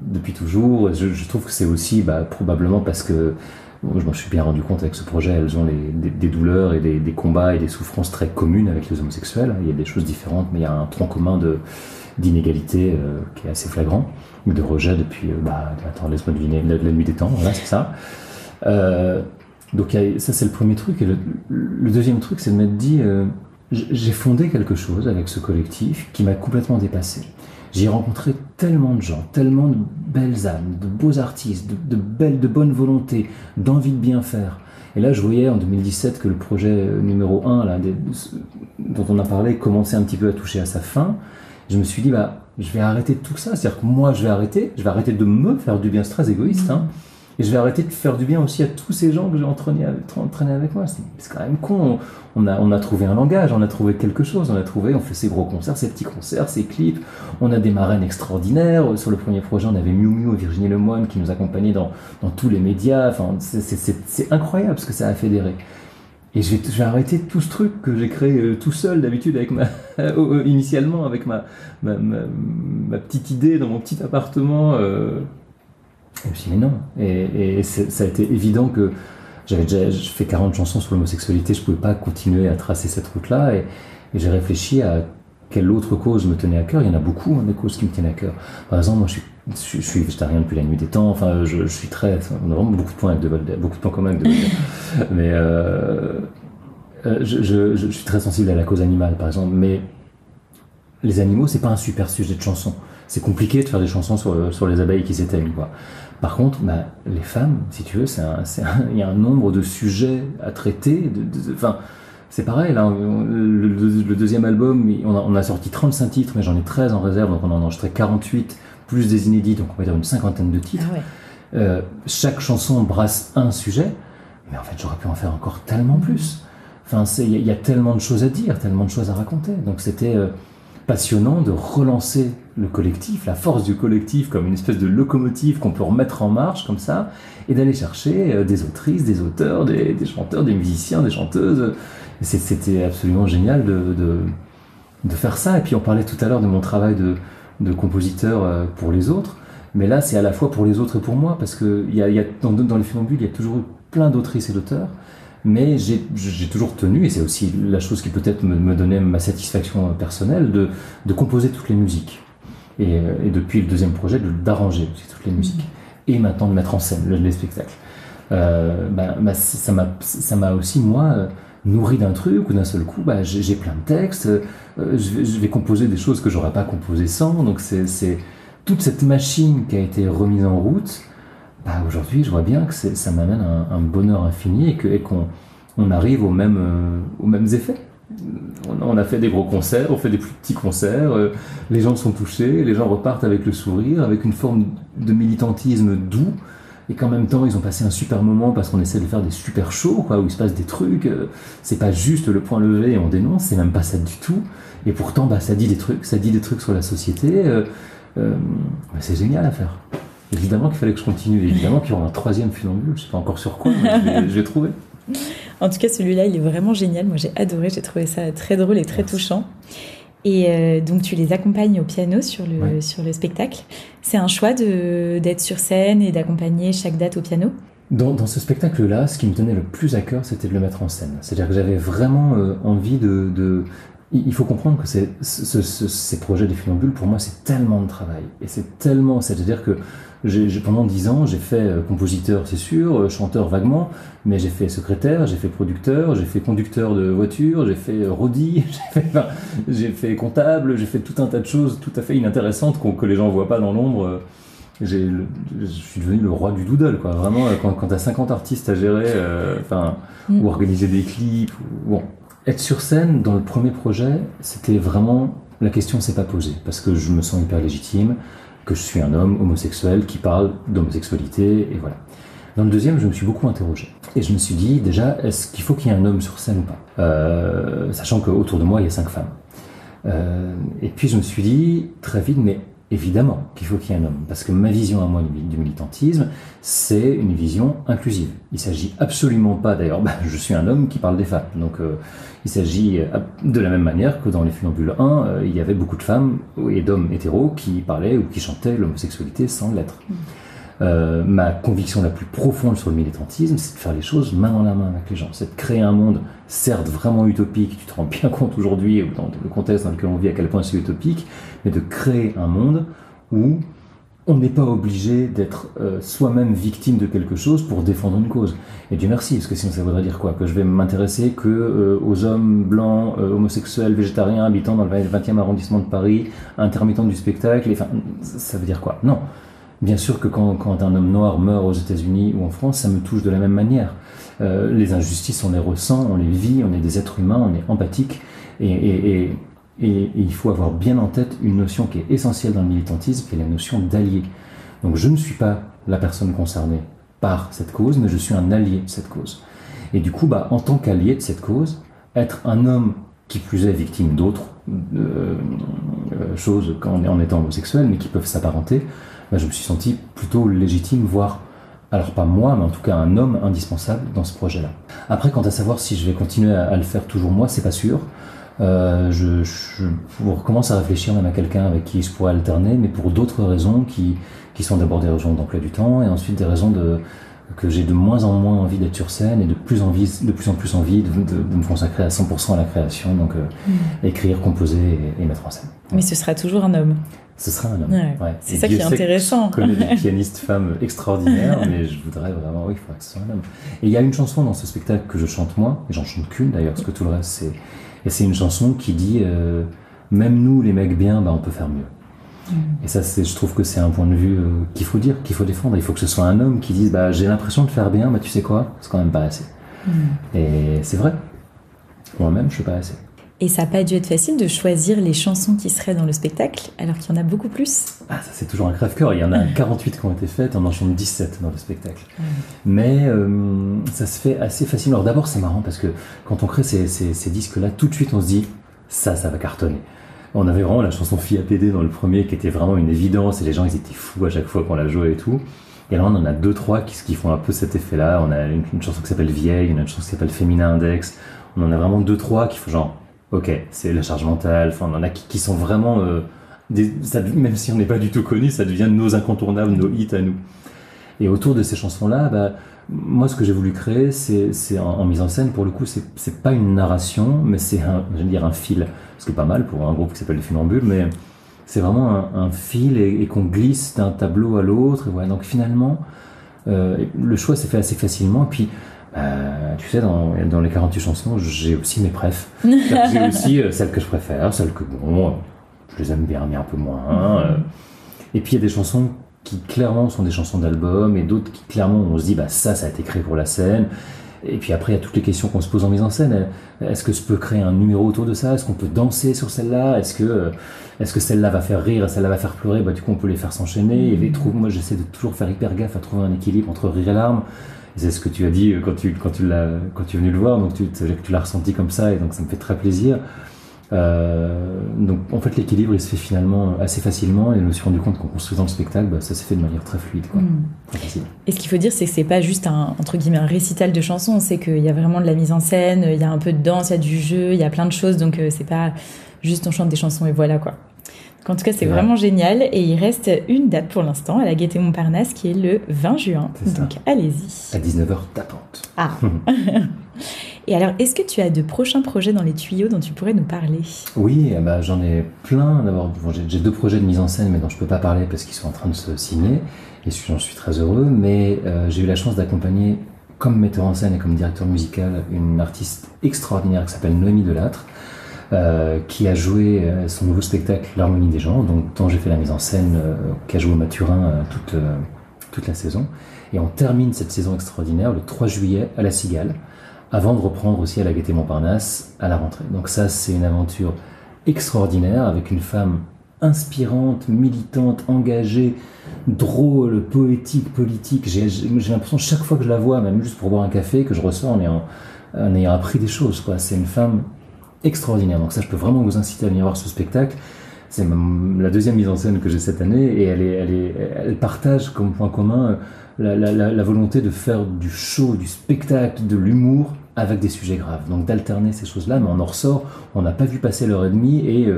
depuis toujours. Je trouve que c'est aussi probablement parce que je m'en suis bien rendu compte avec ce projet, elles ont des douleurs et des combats et des souffrances très communes avec les homosexuels. Il y a des choses différentes, mais il y a un tronc commun d'inégalité qui est assez flagrant, de rejet depuis laisse-moi deviner, la nuit des temps, voilà, c'est ça. Donc ça c'est le premier truc. Et le deuxième truc, c'est de m'être dit j'ai fondé quelque chose avec ce collectif qui m'a complètement dépassé. J'ai rencontré tellement de gens, tellement de belles âmes, de beaux artistes, de bonne volonté, d'envie de bien faire. Et là, je voyais en 2017 que le projet numéro 1, dont on a parlé, commençait un petit peu à toucher à sa fin. Je me suis dit, je vais arrêter tout ça. C'est-à-dire que moi, je vais arrêter de me faire du bien. C'est très égoïste, hein. Et je vais arrêter de faire du bien aussi à tous ces gens que j'ai entraînés avec moi. C'est quand même con. On a trouvé un langage, on a trouvé quelque chose. On fait ces gros concerts, ces petits concerts, ces clips. On a des marraines extraordinaires. Sur le premier projet, on avait Miu Miu et Virginie Lemoine qui nous accompagnaient dans tous les médias. Enfin, c'est incroyable ce que ça a fédéré. Et je vais arrêter tout ce truc que j'ai créé tout seul d'habitude avec initialement avec ma petite idée dans mon petit appartement. Et je me suis dit mais non. Et ça a été évident que je fais 40 chansons sur l'homosexualité, je pouvais pas continuer à tracer cette route-là. Et j'ai réfléchi à quelle autre cause me tenait à cœur. Il y en a beaucoup, des causes qui me tiennent à cœur. Par exemple, moi je suis végétarien depuis la nuit des temps. Enfin, je suis on a vraiment beaucoup de points communs avec De Volder. Mais je suis très sensible à la cause animale, par exemple. Mais les animaux, c'est pas un super sujet de chanson. C'est compliqué de faire des chansons sur les abeilles qui s'éteignent, quoi. Par contre, les femmes, si tu veux, il y a un nombre de sujets à traiter. C'est pareil, là, le deuxième album, on a sorti 35 titres, mais j'en ai 13 en réserve, donc on en a enregistré 48, plus des inédits, donc on va dire une 50aine de titres. Ah ouais. Chaque chanson brasse un sujet, mais en fait, j'aurais pu en faire encore tellement plus. Enfin, il y a tellement de choses à dire, tellement de choses à raconter. Donc c'était passionnant de relancer le collectif, la force du collectif comme une espèce de locomotive qu'on peut remettre en marche comme ça, et d'aller chercher des autrices, des auteurs, des chanteurs, des musiciens, des chanteuses. Et c'était absolument génial de faire ça. Et puis on parlait tout à l'heure de mon travail de compositeur pour les autres, mais là c'est à la fois pour les autres et pour moi, parce que dans les Funambules, il y a toujours eu plein d'autrices et d'auteurs. Mais j'ai toujours tenu, et c'est aussi la chose qui peut-être me donnait ma satisfaction personnelle, de composer toutes les musiques. Et depuis le deuxième projet, d'arranger aussi toutes les musiques. Et maintenant de mettre en scène les spectacles. Ça m'a aussi, moi, nourri d'un truc, où d'un seul coup, j'ai plein de textes, je vais composer des choses que j'aurais pas composées sans. Donc c'est toute cette machine qui a été remise en route. Aujourd'hui, je vois bien que ça m'amène un bonheur infini et qu'on arrive aux mêmes effets. On a fait des gros concerts, on fait des plus petits concerts, les gens sont touchés, les gens repartent avec le sourire, avec une forme de militantisme doux, et qu'en même temps, ils ont passé un super moment parce qu'on essaie de faire des super shows, où il se passe des trucs. C'est pas juste le point levé et on dénonce, c'est même pas ça du tout. Et pourtant, ça dit des trucs sur la société. C'est génial à faire. Évidemment qu'il fallait que je continue, évidemment qu'il y aura un troisième Funambule, je ne sais pas encore sur quoi, mais je vais trouver. En tout cas, celui-là, il est vraiment génial. Moi, j'ai adoré. J'ai trouvé ça très drôle et très touchant. Et donc, tu les accompagnes au piano sur le spectacle. C'est un choix d'être sur scène et d'accompagner chaque date au piano? Dans ce spectacle-là, ce qui me tenait le plus à cœur, c'était de le mettre en scène. C'est-à-dire que j'avais vraiment envie de... Il faut comprendre que ces projets des funambules, pour moi, c'est tellement de travail. Et c'est tellement... C'est-à-dire que pendant 10 ans, j'ai fait compositeur, c'est sûr, chanteur vaguement, mais j'ai fait secrétaire, j'ai fait producteur, j'ai fait conducteur de voiture, j'ai fait roadie, j'ai fait comptable, j'ai fait tout un tas de choses tout à fait inintéressantes que les gens ne voient pas dans l'ombre. Je suis devenu le roi du doodle, quoi. Vraiment, quand tu as 50 artistes à gérer, ou organiser des clips, bon. Être sur scène dans le premier projet, c'était vraiment... La question s'est pas posée, parce que je me sens hyper légitime, que je suis un homme homosexuel qui parle d'homosexualité, et voilà. Dans le deuxième, je me suis beaucoup interrogé. Et je me suis dit, déjà, est-ce qu'il faut qu'il y ait un homme sur scène ou pas, sachant qu'autour de moi, il y a 5 femmes. Et puis je me suis dit, très vite, mais évidemment qu'il faut qu'il y ait un homme, parce que ma vision à moi du militantisme, c'est une vision inclusive. Il s'agit absolument pas, d'ailleurs, je suis un homme qui parle des femmes, donc il s'agit de la même manière que dans les Funambules 1, il y avait beaucoup de femmes et d'hommes hétéros qui parlaient ou qui chantaient l'homosexualité sans l'être. Ma conviction la plus profonde sur le militantisme, c'est de faire les choses main dans la main avec les gens, c'est de créer un monde, certes vraiment utopique, tu te rends bien compte aujourd'hui, dans le contexte dans lequel on vit, à quel point c'est utopique, mais de créer un monde où on n'est pas obligé d'être soi-même victime de quelque chose pour défendre une cause. Et Dieu merci, parce que sinon ça voudrait dire quoi? Que je vais m'intéresser aux hommes blancs, homosexuels, végétariens, habitant dans le 20e arrondissement de Paris, intermittents du spectacle, ça veut dire quoi? Non. Bien sûr que quand un homme noir meurt aux États-Unis ou en France, ça me touche de la même manière. Les injustices, on les ressent, on les vit, on est des êtres humains, on est empathique, et il faut avoir bien en tête une notion qui est essentielle dans le militantisme, qui est la notion d'allié. Donc je ne suis pas la personne concernée par cette cause, mais je suis un allié de cette cause. Et du coup, en tant qu'allié de cette cause, être un homme qui plus est victime d'autres choses en étant homosexuel, mais qui peuvent s'apparenter, je me suis senti plutôt légitime, voire, alors pas moi, mais en tout cas un homme indispensable dans ce projet-là. Après, quant à savoir si je vais continuer à le faire toujours moi, c'est pas sûr. Je recommence à réfléchir même à quelqu'un avec qui je pourrais alterner, mais pour d'autres raisons qui sont d'abord des raisons d'emploi du temps, et ensuite des raisons que j'ai de moins en moins envie d'être sur scène et de plus en plus envie de me consacrer à 100% à la création, donc écrire, composer et mettre en scène. Mais ce sera toujours un homme. Ce sera un homme. Ouais. C'est ça qui est intéressant. Je connais des pianistes femmes extraordinaires, mais je voudrais vraiment, il faudrait que ce soit un homme. Et il y a une chanson dans ce spectacle que je chante moins, et j'en chante qu'une d'ailleurs, parce que tout le reste c'est une chanson qui dit même nous les mecs bien, on peut faire mieux. Et ça, je trouve que c'est un point de vue qu'il faut dire, qu'il faut défendre. Il faut que ce soit un homme qui dise j'ai l'impression de faire bien, tu sais quoi, c'est quand même pas assez. Et c'est vrai. Moi-même, je suis pas assez. Et ça n'a pas dû être facile de choisir les chansons qui seraient dans le spectacle, alors qu'il y en a beaucoup plus. Ça c'est toujours un crève-cœur. Il y en a 48 qui ont été faites, on en chante 17 dans le spectacle. Mais ça se fait assez facilement. Alors d'abord, c'est marrant parce que quand on crée ces disques-là, tout de suite on se dit ça va cartonner. On avait vraiment la chanson Fille à PD dans le premier qui était vraiment une évidence et les gens ils étaient fous à chaque fois qu'on la jouait et tout. Et là on en a 2-3 qui font un peu cet effet-là. On a une chanson qui s'appelle Vieille, une autre chanson qui s'appelle Féminin Index. On en a vraiment 2-3 qui font genre ok, c'est la charge mentale. On en a qui sont vraiment même si on n'est pas du tout connu, ça devient nos incontournables, nos hits à nous. Et autour de ces chansons-là, moi ce que j'ai voulu créer, c'est en mise en scène, pour le coup, c'est pas une narration, mais c'est un fil. Ce qui est pas mal pour un groupe qui s'appelle les Funambules, mais c'est vraiment un fil et qu'on glisse d'un tableau à l'autre. Et voilà. Donc finalement, le choix s'est fait assez facilement. Et puis, tu sais, dans les 48 chansons, j'ai aussi mes préfs. J'ai aussi celles que je préfère, celles que, je les aime bien, mais un peu moins. Et puis il y a des chansons qui clairement sont des chansons d'album, et d'autres qui clairement on se dit ça a été créé pour la scène. Et puis après il y a toutes les questions qu'on se pose en mise en scène. Est-ce que je peux créer un numéro autour de ça? Est-ce qu'on peut danser sur celle-là? Est-ce que celle-là va faire rire et celle-là va faire pleurer? Du coup on peut les faire s'enchaîner. Moi j'essaie de toujours faire hyper gaffe à trouver un équilibre entre rire et larmes. Et c'est ce que tu as dit quand tu es venu le voir, donc tu l'as ressenti comme ça, et donc ça me fait très plaisir. Donc en fait l'équilibre il se fait finalement assez facilement et je me suis rendu compte qu'en construisant le spectacle ça s'est fait de manière très fluide quoi. Très facile. Et ce qu'il faut dire c'est que c'est pas juste entre guillemets un récital de chansons, c'est qu'il y a vraiment de la mise en scène, il y a un peu de danse, il y a du jeu, il y a plein de choses, donc c'est pas juste on chante des chansons et voilà quoi. Donc, en tout cas c'est vraiment génial et il reste une date pour l'instant à la Gaîté Montparnasse qui est le 20 juin, donc allez-y. À 19h tapante. Ah. Et alors, est-ce que tu as de prochains projets dans les tuyaux dont tu pourrais nous parler ? Oui, j'en ai plein. D'abord, j'ai 2 projets de mise en scène, mais dont je ne peux pas parler parce qu'ils sont en train de se signer. Et j'en suis très heureux. Mais j'ai eu la chance d'accompagner, comme metteur en scène et comme directeur musical, une artiste extraordinaire qui s'appelle Noémie Delattre, qui a joué son nouveau spectacle L'Harmonie des gens, dont j'ai fait la mise en scène, qui a joué au Mathurin toute la saison. Et on termine cette saison extraordinaire le 3 juillet à La Cigale, avant de reprendre aussi à la Gaîté Montparnasse à la rentrée. Donc ça, c'est une aventure extraordinaire avec une femme inspirante, militante, engagée, drôle, poétique, politique. J'ai l'impression chaque fois que je la vois, même juste pour boire un café, que je ressors en ayant appris des choses, quoi. C'est une femme extraordinaire. Donc ça, je peux vraiment vous inciter à venir voir ce spectacle. C'est la 2e mise en scène que j'ai cette année et elle partage comme point commun la volonté de faire du show, du spectacle, de l'humour avec des sujets graves. Donc d'alterner ces choses-là, mais on en ressort, on n'a pas vu passer l'heure et demie et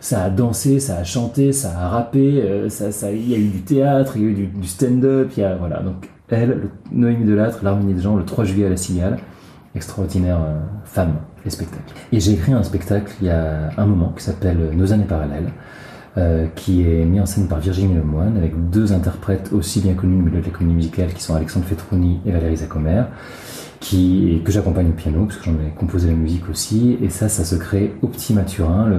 ça a dansé, ça a chanté, ça a rappé, il y a eu du théâtre, il y a eu du stand-up, voilà. Donc Noémie Delattre, L'Harmonie des gens, le 3 juillet à La Cigale, extraordinaire femme et spectacle. Et j'ai écrit un spectacle il y a un moment qui s'appelle Nos années parallèles, qui est mis en scène par Virginie Lemoine avec 2 interprètes aussi bien connus du milieu de la comédie musicale qui sont Alexandre Fetrouni et Valérie Zacomer, que j'accompagne au piano parce que j'en ai composé la musique aussi. Et ça se crée au Petit Mathurin.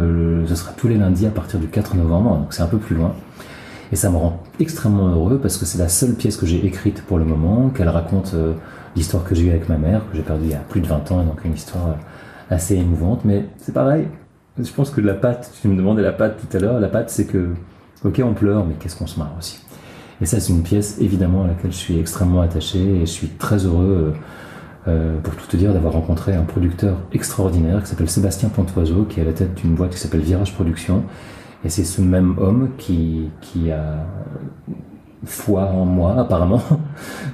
Ce sera tous les lundis à partir du 4 novembre, donc c'est un peu plus loin. Et ça me rend extrêmement heureux parce que c'est la seule pièce que j'ai écrite pour le moment, qu'elle raconte l'histoire que j'ai eue avec ma mère, que j'ai perdue il y a plus de 20 ans, et donc une histoire assez émouvante. Mais c'est pareil, je pense que la patte, tu me demandais la patte tout à l'heure, la patte c'est que, ok on pleure, mais qu'est-ce qu'on se marre aussi. Et ça c'est une pièce évidemment à laquelle je suis extrêmement attaché et je suis très heureux, pour tout te dire, d'avoir rencontré un producteur extraordinaire qui s'appelle Sébastien Pontoiseau, qui est à la tête d'une boîte qui s'appelle Virage Productions. Et c'est ce même homme qui a foi en moi, apparemment,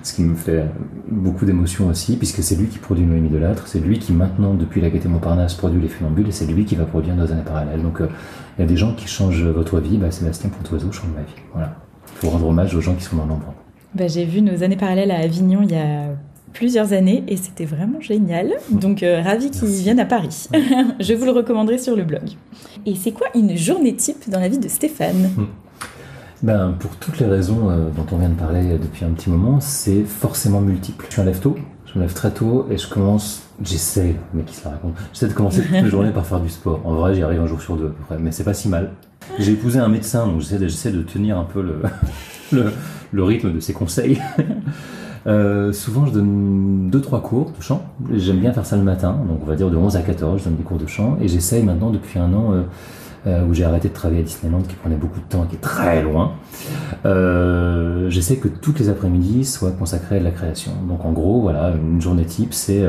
ce qui me fait beaucoup d'émotions aussi, puisque c'est lui qui produit Noémie Delattre, c'est lui qui maintenant, depuis la Gaîté Montparnasse, produit Les Funambules, et c'est lui qui va produire Nos années parallèles. Donc il y a des gens qui changent votre vie, Sébastien Pontoiseau change ma vie. Voilà. Il faut rendre hommage aux gens qui sont dans l'ombre. J'ai vu Nos années parallèles à Avignon il y a plusieurs années et c'était vraiment génial. Donc ravi qu'ils viennent à Paris. Je vous le recommanderai sur le blog. Et c'est quoi une journée type dans la vie de Stéphane ? Pour toutes les raisons dont on vient de parler depuis un petit moment, c'est forcément multiple. Je me lève tôt, je me lève très tôt et j'essaie de commencer toutes les journées par faire du sport. En vrai, j'y arrive un jour sur 2 à peu près, mais c'est pas si mal. J'ai épousé un médecin, donc j'essaie de tenir un peu le rythme de ses conseils. Souvent je donne 2-3 cours de chant, j'aime bien faire ça le matin, donc on va dire de 11 à 14 je donne des cours de chant et j'essaye maintenant depuis un an où j'ai arrêté de travailler à Disneyland qui prenait beaucoup de temps et qui est très loin, j'essaie que toutes les après-midi soient consacrées à de la création. Donc en gros voilà, une journée type c'est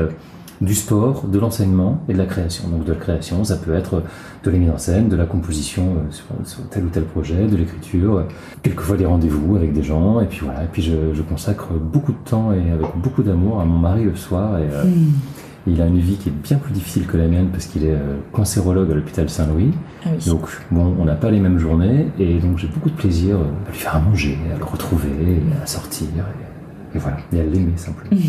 du sport, de l'enseignement et de la création. Donc de la création, ça peut être de la mise en scène, de la composition sur tel ou tel projet, de l'écriture, quelquefois des rendez-vous avec des gens, et puis voilà. Et puis je consacre beaucoup de temps et avec beaucoup d'amour à mon mari le soir. Et il a une vie qui est bien plus difficile que la mienne parce qu'il est cancérologue à l'hôpital Saint-Louis. Ah oui. Donc bon, on n'a pas les mêmes journées, et donc j'ai beaucoup de plaisir à lui faire à manger, à le retrouver, à sortir, et voilà, et à l'aimer simplement.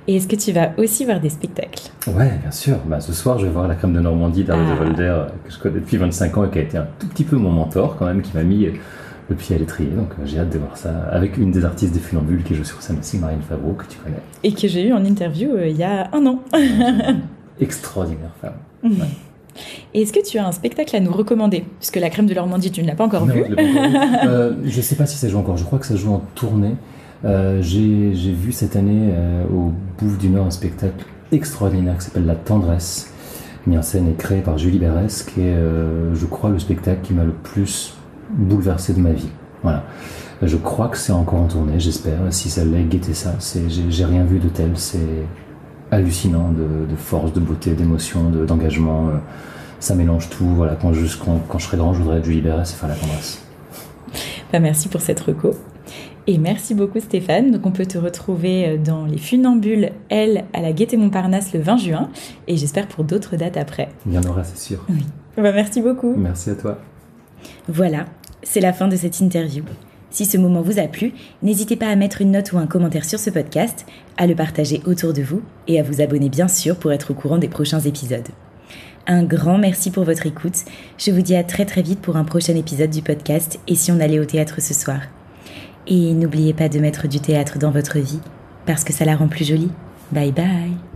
Et est-ce que tu vas aussi voir des spectacles ? Ouais, bien sûr. Ce soir, je vais voir La Crème de Normandie d'Harry de Volder, que je connais depuis 25 ans et qui a été un tout petit peu mon mentor quand même, qui m'a mis le pied à l'étrier. Donc j'ai hâte de voir ça avec une des artistes des Funambules qui joue sur scène aussi, Marine Favreau, que tu connais. Et que j'ai eu en interview il y a un an. Extraordinaire femme. Ouais. Et est-ce que tu as un spectacle à nous recommander ? Puisque La Crème de Normandie, tu ne l'as pas encore vu. Je l'ai pas encore vu. Je ne sais pas si ça joue encore. Je crois que ça joue en tournée. J'ai vu cette année au Bouffe du Nord un spectacle extraordinaire qui s'appelle La Tendresse, mis en scène et créé par Julie Berès, qui est, je crois, le spectacle qui m'a le plus bouleversé de ma vie. Voilà. Je crois que c'est encore en tournée, j'espère. Si ça l'est, guettez ça. J'ai rien vu de tel. C'est hallucinant de force, de beauté, d'émotion, d'engagement. ça mélange tout. Voilà, quand je serai grand, je voudrais être Julie Berès et faire la tendresse. Merci pour cette reco. Et merci beaucoup Stéphane. Donc on peut te retrouver dans Les Funambules, elle, à la Gaîté Montparnasse le 20 juin. Et j'espère pour d'autres dates après. Il y en aura, c'est sûr. Oui. Merci beaucoup. Merci à toi. Voilà, c'est la fin de cette interview. Si ce moment vous a plu, n'hésitez pas à mettre une note ou un commentaire sur ce podcast, à le partager autour de vous et à vous abonner bien sûr pour être au courant des prochains épisodes. Un grand merci pour votre écoute. Je vous dis à très très vite pour un prochain épisode du podcast Et si on allait au théâtre ce soir. Et n'oubliez pas de mettre du théâtre dans votre vie, parce que ça la rend plus jolie. Bye bye.